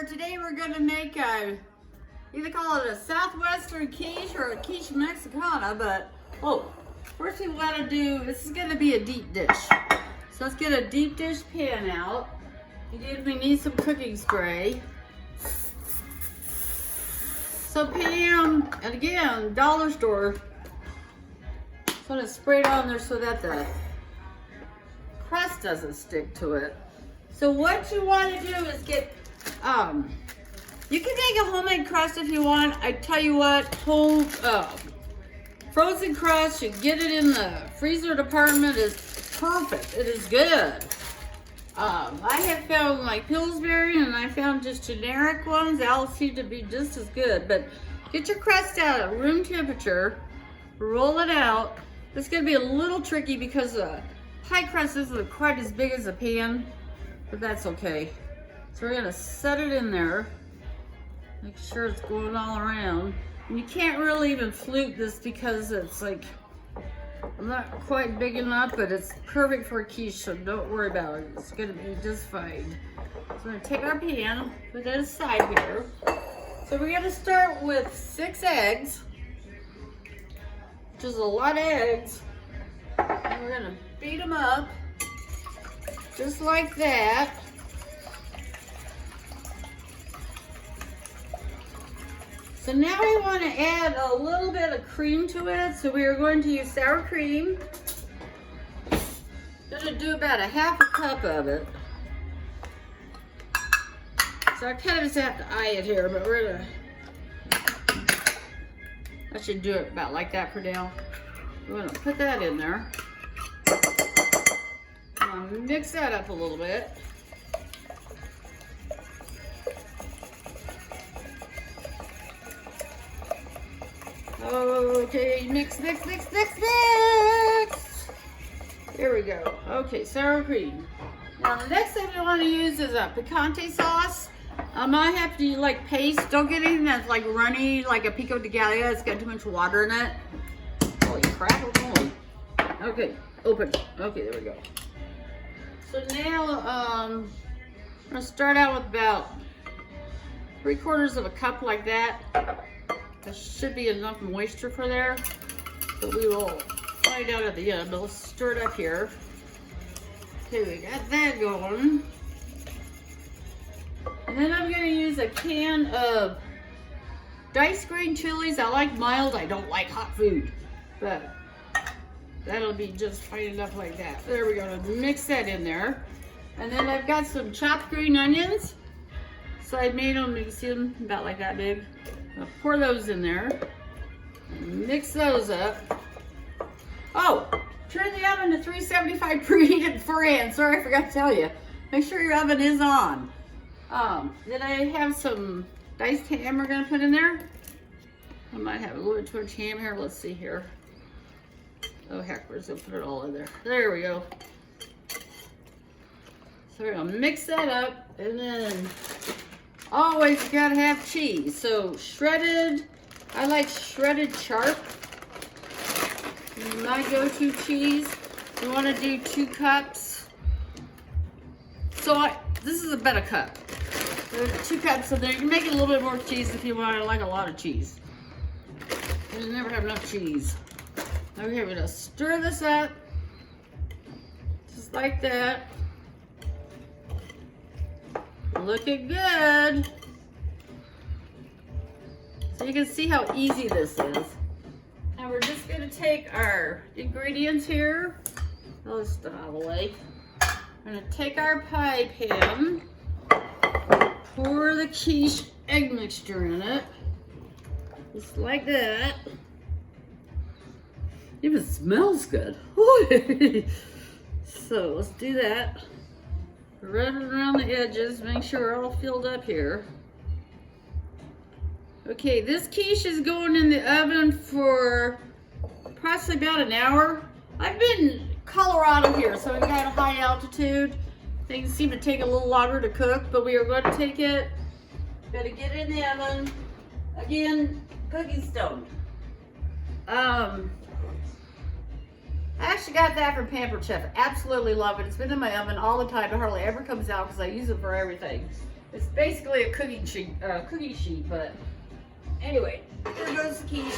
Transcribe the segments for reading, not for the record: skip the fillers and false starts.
here. Today we're gonna make a, either call it a Southwestern Quiche or a Quiche Mexicana, but, first we wanna do, this is gonna be a deep dish. So let's get a deep dish pan out. Again, we need some cooking spray. So Pam, and again, dollar store, so to spray it on there so that the crust doesn't stick to it. So what you want to do is get, you can make a homemade crust if you want. I tell you what, whole frozen crust, you get it in the freezer department, is perfect. It is good. I have found like Pillsbury and I found just generic ones. They all seem to be just as good. But get your crust out at room temperature, roll it out. It's going to be a little tricky because pie crust isn't quite as big as a pan, but that's okay. So we're going to set it in there. Make sure it's going all around. And you can't really even flute this because it's like not quite big enough, but it's perfect for a quiche, so don't worry about it. It's going to be just fine. So we're going to take our pan, put it aside here. So we're going to start with 6 eggs, which is a lot of eggs. And we're going to beat them up just like that. So now we want to add a little bit of cream to it. So we are going to use sour cream. Going to do about a half a cup of it. So I kind of just have to eye it here, but we're going to, I should do it about like that for now. We're going to put that in there. I'm going to mix that up a little bit. Okay, mix. There we go. Okay, sour cream. Now the next thing we want to use is a picante sauce. I have to like paste. Don't get anything that's like runny, like a pico de gallo. It's got too much water in it. Holy crap, holy. Okay, open. Okay, there we go. So now, I'm gonna start out with about 3/4 of a cup like that. There should be enough moisture for there, but we will find out at the end. But let's stir it up here. Okay, we got that going. And then I'm gonna use a can of diced green chilies. I like mild, I don't like hot food, but that'll be just fine enough like that. There we go, mix that in there. And then I've got some chopped green onions. So I made them, you can see them about like that big. I'll pour those in there, mix those up. Oh, turn the oven to 375 preheated beforehand. Sorry, I forgot to tell you. Make sure your oven is on. Then I have some diced ham we're gonna put in there. I might have a little bit too much ham here. Let's see here. Oh heck, we're just gonna put it all in there. There we go. So we're gonna mix that up, and then always you gotta have cheese. So shredded, I like shredded sharp. My go-to cheese. You wanna do 2 cups. So this is about a cup. There's 2 cups of there. You can make it a little bit more cheese if you want. I like a lot of cheese. You never have enough cheese. Okay, we're gonna stir this up. Just like that. Looking good. So you can see how easy this is. Now we're just gonna take our ingredients here. I'll just stop out of the way. We're gonna take our pie pan, pour the quiche egg mixture in it, just like that. Even smells good. So let's do that. Rub it around the edges, make sure we're all filled up here. Okay, this quiche is going in the oven for approximately about an hour. I've been in Colorado here, so we got a high altitude. Things seem to take a little longer to cook, but we are going to take it, gotta get it in the oven. Again, cooking stone. I actually got that from Pampered Chef. Absolutely love it. It's been in my oven all the time. It hardly ever comes out because I use it for everything. It's basically a cookie sheet, but anyway, there goes the quiche.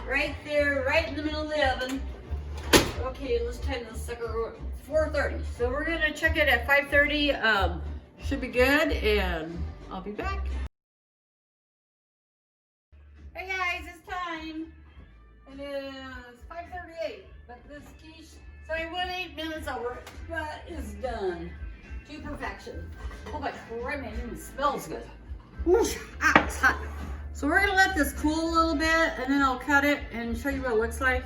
Right there, right in the middle of the oven. Okay, let's time this sucker 4:30. So we're gonna check it at 5:30. Should be good, and I'll be back. Hey guys, it's time. It is 5:38, but this quiche, so I went 8 minutes over it, but it's done to perfection. Oh my crap, it even smells good. Whoosh, it's hot. So we're gonna let this cool a little bit, and then I'll cut it and show you what it looks like.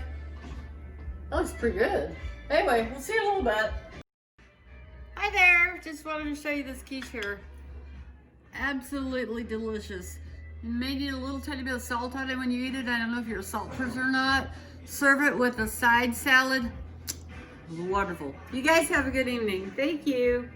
That looks pretty good. Anyway, we'll see you in a little bit. Hi there, just wanted to show you this quiche here. Absolutely delicious. You may need a little tiny bit of salt on it when you eat it. I don't know if you're a salt person or not. Serve it with a side salad. Wonderful. You guys have a good evening. Thank you.